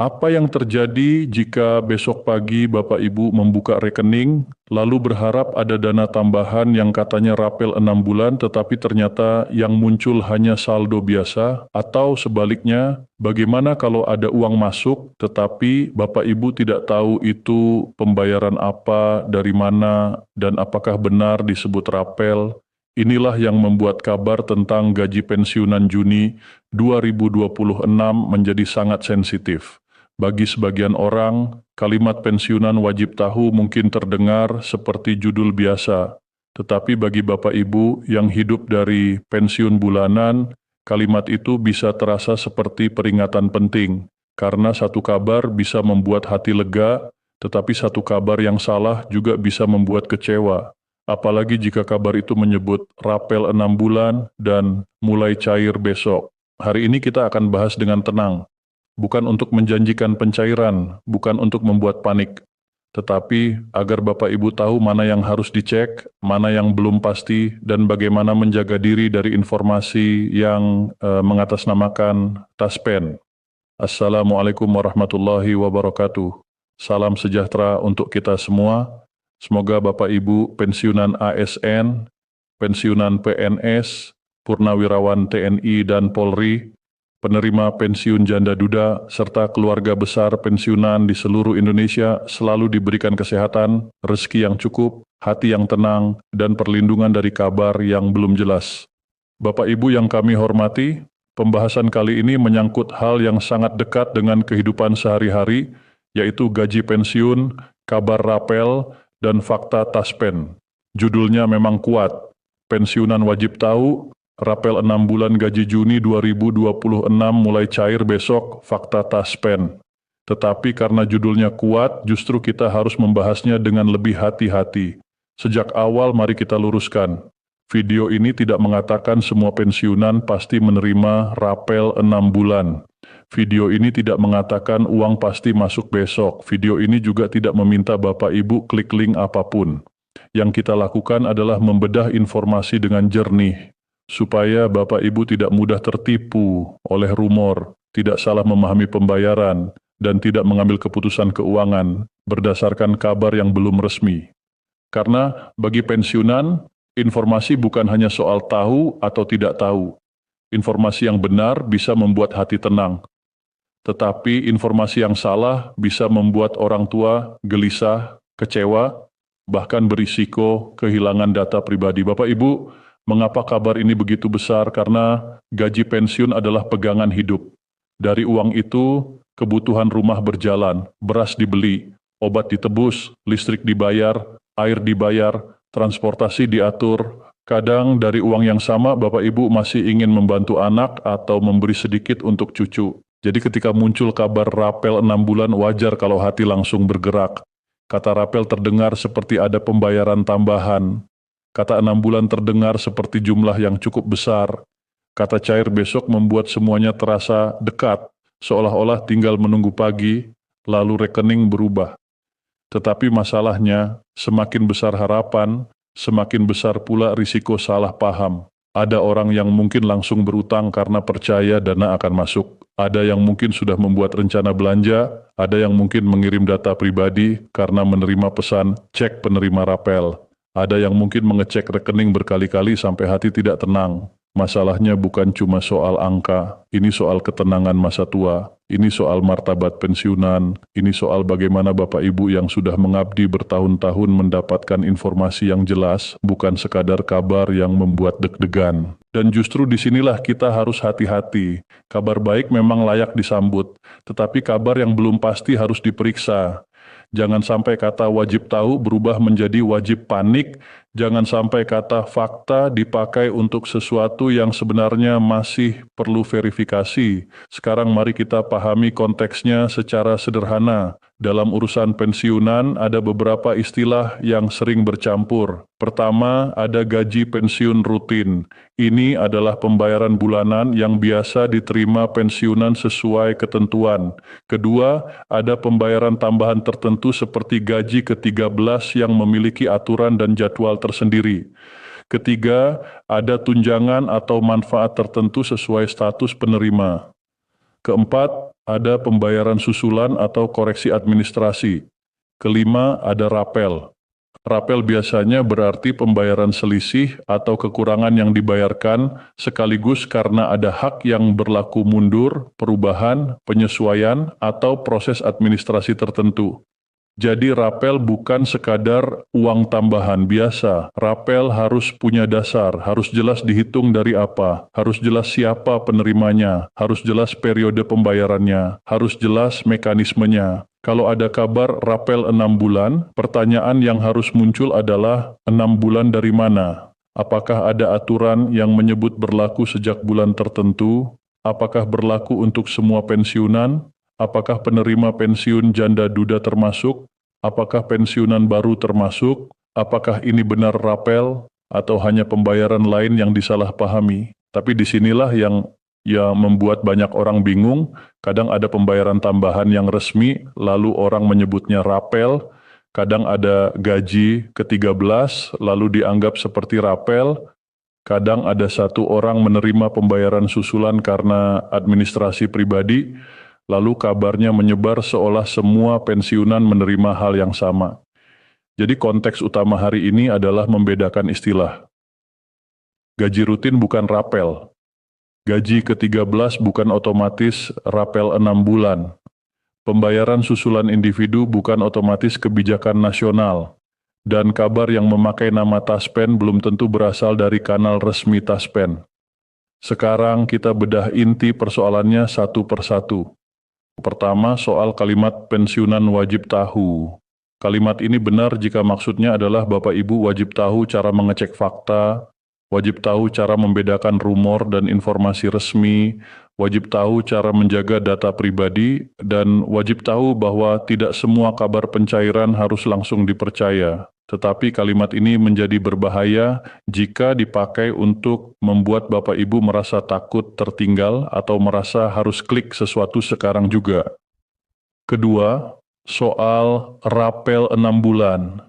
Apa yang terjadi jika besok pagi Bapak Ibu membuka rekening, lalu berharap ada dana tambahan yang katanya rapel 6 bulan, tetapi ternyata yang muncul hanya saldo biasa? Atau sebaliknya, bagaimana kalau ada uang masuk, tetapi Bapak Ibu tidak tahu itu pembayaran apa, dari mana, dan apakah benar disebut rapel? Inilah yang membuat kabar tentang gaji pensiunan Juni 2026 menjadi sangat sensitif. Bagi sebagian orang, kalimat pensiunan wajib tahu mungkin terdengar seperti judul biasa, tetapi bagi Bapak Ibu yang hidup dari pensiun bulanan, kalimat itu bisa terasa seperti peringatan penting, karena satu kabar bisa membuat hati lega, tetapi satu kabar yang salah juga bisa membuat kecewa. Apalagi jika kabar itu menyebut rapel 6 bulan dan mulai cair besok. Hari ini kita akan bahas dengan tenang, bukan untuk menjanjikan pencairan, bukan untuk membuat panik, tetapi agar Bapak Ibu tahu mana yang harus dicek, mana yang belum pasti, dan bagaimana menjaga diri dari informasi yang mengatasnamakan taspen. Assalamualaikum warahmatullahi wabarakatuh. Salam sejahtera untuk kita semua. Semoga Bapak Ibu pensiunan ASN, pensiunan PNS, purnawirawan TNI dan Polri, penerima pensiun janda duda, serta keluarga besar pensiunan di seluruh Indonesia selalu diberikan kesehatan, rezeki yang cukup, hati yang tenang, dan perlindungan dari kabar yang belum jelas. Bapak Ibu yang kami hormati, pembahasan kali ini menyangkut hal yang sangat dekat dengan kehidupan sehari-hari, yaitu gaji pensiun, kabar rapel, dan fakta taspen. Judulnya memang kuat, pensiunan wajib tahu, rapel 6 bulan gaji Juni 2026 mulai cair besok, fakta taspen. Tetapi karena judulnya kuat, justru kita harus membahasnya dengan lebih hati-hati. Sejak awal mari kita luruskan. Video ini tidak mengatakan semua pensiunan pasti menerima rapel 6 bulan. Video ini tidak mengatakan uang pasti masuk besok. Video ini juga tidak meminta Bapak Ibu klik link apapun. Yang kita lakukan adalah membedah informasi dengan jernih, supaya Bapak Ibu tidak mudah tertipu oleh rumor, tidak salah memahami pembayaran, dan tidak mengambil keputusan keuangan berdasarkan kabar yang belum resmi. Karena bagi pensiunan, informasi bukan hanya soal tahu atau tidak tahu. Informasi yang benar bisa membuat hati tenang, tetapi informasi yang salah bisa membuat orang tua gelisah, kecewa, bahkan berisiko kehilangan data pribadi. Bapak Ibu, mengapa kabar ini begitu besar? Karena gaji pensiun adalah pegangan hidup. Dari uang itu, kebutuhan rumah berjalan, beras dibeli, obat ditebus, listrik dibayar, air dibayar, transportasi diatur. Kadang dari uang yang sama, Bapak Ibu masih ingin membantu anak atau memberi sedikit untuk cucu. Jadi ketika muncul kabar rapel 6 bulan, wajar kalau hati langsung bergerak. Kata rapel terdengar seperti ada pembayaran tambahan. Kata 6 bulan terdengar seperti jumlah yang cukup besar. Kata cair besok membuat semuanya terasa dekat, seolah-olah tinggal menunggu pagi, lalu rekening berubah. Tetapi masalahnya, semakin besar harapan, semakin besar pula risiko salah paham. Ada orang yang mungkin langsung berutang karena percaya dana akan masuk. Ada yang mungkin sudah membuat rencana belanja, ada yang mungkin mengirim data pribadi karena menerima pesan cek penerima rapel. Ada yang mungkin mengecek rekening berkali-kali sampai hati tidak tenang. Masalahnya bukan cuma soal angka, ini soal ketenangan masa tua, ini soal martabat pensiunan, ini soal bagaimana Bapak Ibu yang sudah mengabdi bertahun-tahun mendapatkan informasi yang jelas, bukan sekadar kabar yang membuat deg-degan. Dan justru disinilah kita harus hati-hati. Kabar baik memang layak disambut, tetapi kabar yang belum pasti harus diperiksa. Jangan sampai kata wajib tahu berubah menjadi wajib panik. Jangan sampai kata fakta dipakai untuk sesuatu yang sebenarnya masih perlu verifikasi. Sekarang mari kita pahami konteksnya secara sederhana. Dalam urusan pensiunan ada beberapa istilah yang sering bercampur. Pertama, ada gaji pensiun rutin. Ini adalah pembayaran bulanan yang biasa diterima pensiunan sesuai ketentuan. Kedua, ada pembayaran tambahan tertentu seperti gaji ke-13 yang memiliki aturan dan jadwal tersendiri. Ketiga, ada tunjangan atau manfaat tertentu sesuai status penerima. Keempat, ada pembayaran susulan atau koreksi administrasi. Kelima, ada rapel. Rapel biasanya berarti pembayaran selisih atau kekurangan yang dibayarkan sekaligus karena ada hak yang berlaku mundur, perubahan, penyesuaian, atau proses administrasi tertentu. Jadi rapel bukan sekadar uang tambahan biasa. Rapel harus punya dasar, harus jelas dihitung dari apa, harus jelas siapa penerimanya, harus jelas periode pembayarannya, harus jelas mekanismenya. Kalau ada kabar rapel 6 bulan, pertanyaan yang harus muncul adalah 6 bulan dari mana? Apakah ada aturan yang menyebut berlaku sejak bulan tertentu? Apakah berlaku untuk semua pensiunan? Apakah penerima pensiun janda duda termasuk? Apakah pensiunan baru termasuk? Apakah ini benar rapel atau hanya pembayaran lain yang disalahpahami? Tapi disinilah yang membuat banyak orang bingung. Kadang ada pembayaran tambahan yang resmi, lalu orang menyebutnya rapel. Kadang ada gaji ke-13, lalu dianggap seperti rapel. Kadang ada satu orang menerima pembayaran susulan karena administrasi pribadi, lalu kabarnya menyebar seolah semua pensiunan menerima hal yang sama. Jadi konteks utama hari ini adalah membedakan istilah. Gaji rutin bukan rapel. Gaji ke-13 bukan otomatis rapel 6 bulan. Pembayaran susulan individu bukan otomatis kebijakan nasional. Dan kabar yang memakai nama Taspen belum tentu berasal dari kanal resmi Taspen. Sekarang kita bedah inti persoalannya satu persatu. Pertama, soal kalimat pensiunan wajib tahu. Kalimat ini benar jika maksudnya adalah Bapak Ibu wajib tahu cara mengecek fakta, wajib tahu cara membedakan rumor dan informasi resmi, wajib tahu cara menjaga data pribadi, dan wajib tahu bahwa tidak semua kabar pencairan harus langsung dipercaya. Tetapi kalimat ini menjadi berbahaya jika dipakai untuk membuat Bapak Ibu merasa takut tertinggal atau merasa harus klik sesuatu sekarang juga. Kedua, soal rapel 6 bulan.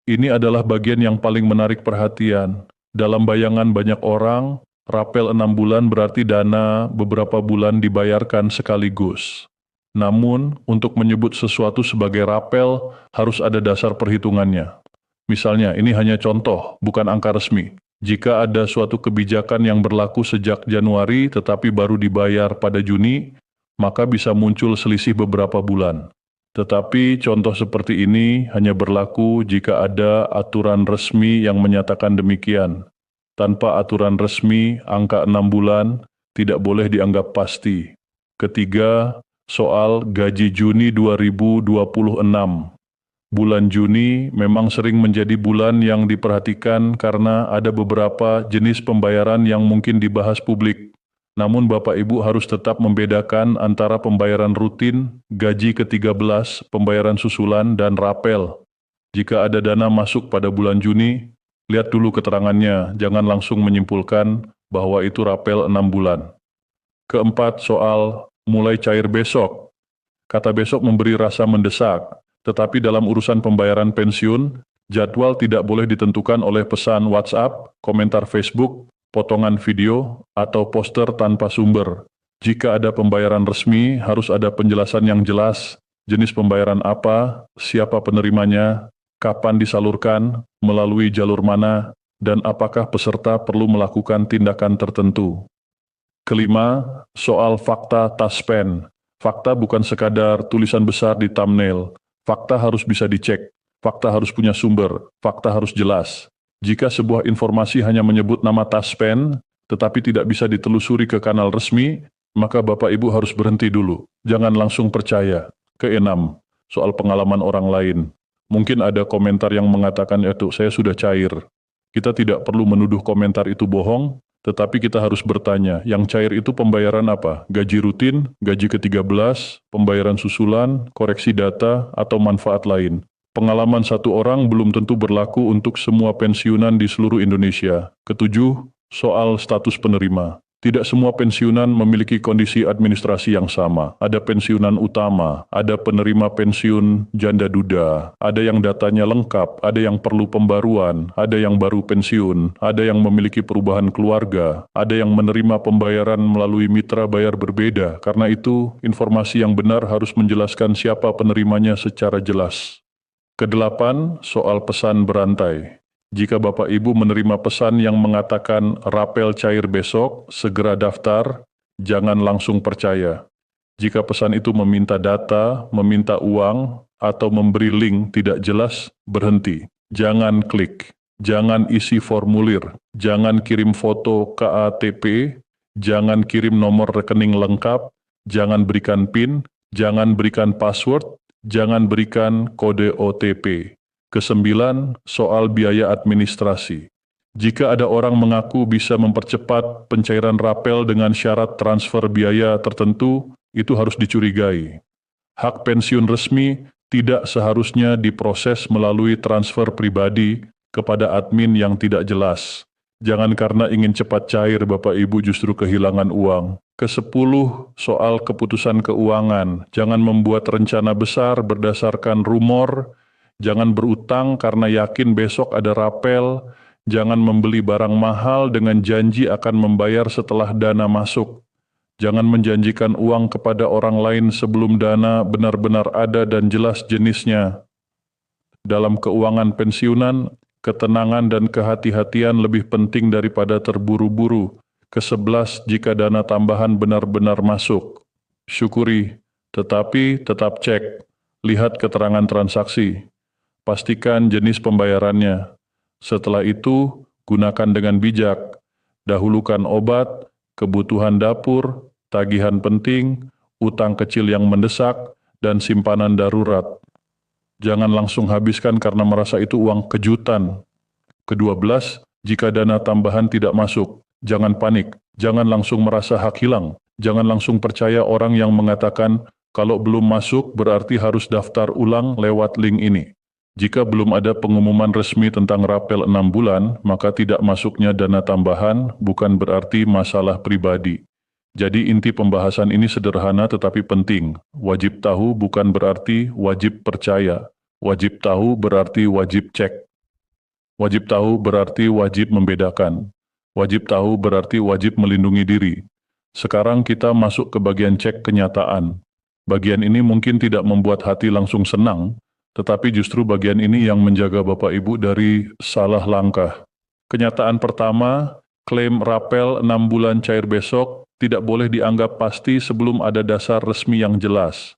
Ini adalah bagian yang paling menarik perhatian. Dalam bayangan banyak orang, rapel 6 bulan berarti dana beberapa bulan dibayarkan sekaligus. Namun, untuk menyebut sesuatu sebagai rapel, harus ada dasar perhitungannya. Misalnya, ini hanya contoh, bukan angka resmi. Jika ada suatu kebijakan yang berlaku sejak Januari tetapi baru dibayar pada Juni, maka bisa muncul selisih beberapa bulan. Tetapi contoh seperti ini hanya berlaku jika ada aturan resmi yang menyatakan demikian. Tanpa aturan resmi, angka 6 bulan tidak boleh dianggap pasti. Ketiga, soal gaji Juni 2026. Bulan Juni memang sering menjadi bulan yang diperhatikan karena ada beberapa jenis pembayaran yang mungkin dibahas publik. Namun Bapak Ibu harus tetap membedakan antara pembayaran rutin, gaji ke-13, pembayaran susulan, dan rapel. Jika ada dana masuk pada bulan Juni, lihat dulu keterangannya, jangan langsung menyimpulkan bahwa itu rapel 6 bulan. Keempat, soal mulai cair besok. Kata besok memberi rasa mendesak, tetapi dalam urusan pembayaran pensiun, jadwal tidak boleh ditentukan oleh pesan WhatsApp, komentar Facebook, potongan video, atau poster tanpa sumber. Jika ada pembayaran resmi, harus ada penjelasan yang jelas, jenis pembayaran apa, siapa penerimanya, kapan disalurkan, melalui jalur mana, dan apakah peserta perlu melakukan tindakan tertentu. Kelima, soal fakta Taspen. Fakta bukan sekadar tulisan besar di thumbnail. Fakta harus bisa dicek, fakta harus punya sumber, fakta harus jelas. Jika sebuah informasi hanya menyebut nama Taspen, tetapi tidak bisa ditelusuri ke kanal resmi, maka Bapak Ibu harus berhenti dulu. Jangan langsung percaya. Keenam, soal pengalaman orang lain. Mungkin ada komentar yang mengatakan, itu saya sudah cair. Kita tidak perlu menuduh komentar itu bohong, tetapi kita harus bertanya, yang cair itu pembayaran apa? Gaji rutin, gaji ke-13, pembayaran susulan, koreksi data, atau manfaat lain. Pengalaman satu orang belum tentu berlaku untuk semua pensiunan di seluruh Indonesia. Ketujuh, soal status penerima. Tidak semua pensiunan memiliki kondisi administrasi yang sama. Ada pensiunan utama, ada penerima pensiun janda duda, ada yang datanya lengkap, ada yang perlu pembaruan, ada yang baru pensiun, ada yang memiliki perubahan keluarga, ada yang menerima pembayaran melalui mitra bayar berbeda. Karena itu, informasi yang benar harus menjelaskan siapa penerimanya secara jelas. Kedelapan, soal pesan berantai. Jika Bapak Ibu menerima pesan yang mengatakan rapel cair besok, segera daftar, jangan langsung percaya. Jika pesan itu meminta data, meminta uang, atau memberi link tidak jelas, berhenti. Jangan klik, jangan isi formulir, jangan kirim foto KATP, jangan kirim nomor rekening lengkap, jangan berikan PIN, jangan berikan password, jangan berikan kode OTP. Kesembilan, soal biaya administrasi. Jika ada orang mengaku bisa mempercepat pencairan rapel dengan syarat transfer biaya tertentu, itu harus dicurigai. Hak pensiun resmi tidak seharusnya diproses melalui transfer pribadi kepada admin yang tidak jelas. Jangan karena ingin cepat cair Bapak Ibu justru kehilangan uang. Kesepuluh, soal keputusan keuangan. Jangan membuat rencana besar berdasarkan rumor. Jangan berutang karena yakin besok ada rapel. Jangan membeli barang mahal dengan janji akan membayar setelah dana masuk. Jangan menjanjikan uang kepada orang lain sebelum dana benar-benar ada dan jelas jenisnya. Dalam keuangan pensiunan, ketenangan dan kehati-hatian lebih penting daripada terburu-buru. Ke-11, jika dana tambahan benar-benar masuk. Syukuri, tetapi tetap cek. Lihat keterangan transaksi. Pastikan jenis pembayarannya. Setelah itu, gunakan dengan bijak. Dahulukan obat, kebutuhan dapur, tagihan penting, utang kecil yang mendesak, dan simpanan darurat. Jangan langsung habiskan karena merasa itu uang kejutan. Ke-12, jika dana tambahan tidak masuk, jangan panik, jangan langsung merasa hak hilang, jangan langsung percaya orang yang mengatakan, kalau belum masuk berarti harus daftar ulang lewat link ini. Jika belum ada pengumuman resmi tentang rapel 6 bulan, maka tidak masuknya dana tambahan bukan berarti masalah pribadi. Jadi inti pembahasan ini sederhana tetapi penting. Wajib tahu bukan berarti wajib percaya. Wajib tahu berarti wajib cek. Wajib tahu berarti wajib membedakan. Wajib tahu berarti wajib melindungi diri. Sekarang kita masuk ke bagian cek kenyataan. Bagian ini mungkin tidak membuat hati langsung senang, tetapi justru bagian ini yang menjaga Bapak Ibu dari salah langkah. Kenyataan pertama, klaim rapel 6 bulan cair besok tidak boleh dianggap pasti sebelum ada dasar resmi yang jelas.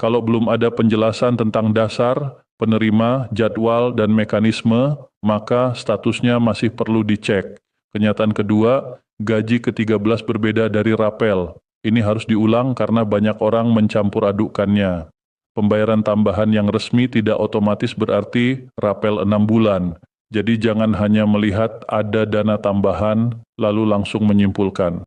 Kalau belum ada penjelasan tentang dasar, penerima, jadwal, dan mekanisme, maka statusnya masih perlu dicek. Kenyataan kedua, gaji ke-13 berbeda dari rapel. Ini harus diulang karena banyak orang mencampur adukkannya. Pembayaran tambahan yang resmi tidak otomatis berarti rapel 6 bulan. Jadi jangan hanya melihat ada dana tambahan lalu langsung menyimpulkan.